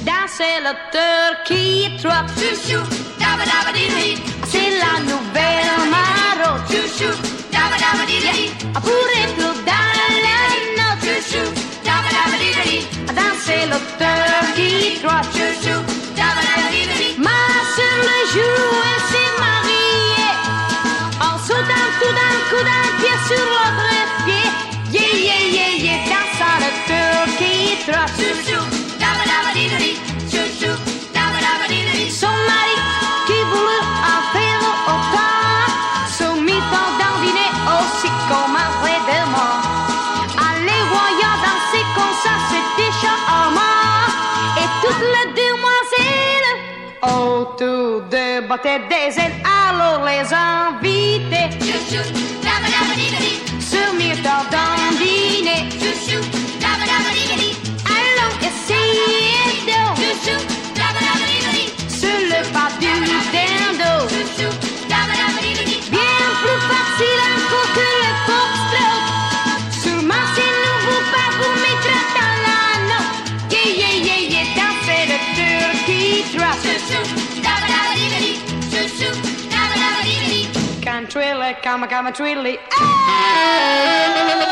Danser le turkey trot, chouchou, dabba dabba dee. C'est la nouvelle maro, chouchou, dabba dabba dee. Pour être dans la note, chouchou, dabba dabba dee. Danser le turkey trot, chouchou, dabba dabba dee. Ma sœur le jour elle s'est mariée en sautant tout d'un coup d'un pied sur l'autre pied. Yeah yeah yeah yeah, dansant le turkey trot, chouchou, dabba dabba dee. Son mari qui voulut en faire autant se mit en dandiner aussi comme un vrai démon. En les voyant danser comme ça, c'était charmant. Et toutes les demoiselles autour de battaient des ailes. Alors les invités se mirent en dandiner. Allons essayer donc le pas du dendo. Bien plus facile encore que le foxtrot. Sûrement si nouveau pas vous mettre dans la note. Yeah yeah yeah yeah, danser le turkey trot. Can twirly, come twirly. Ah!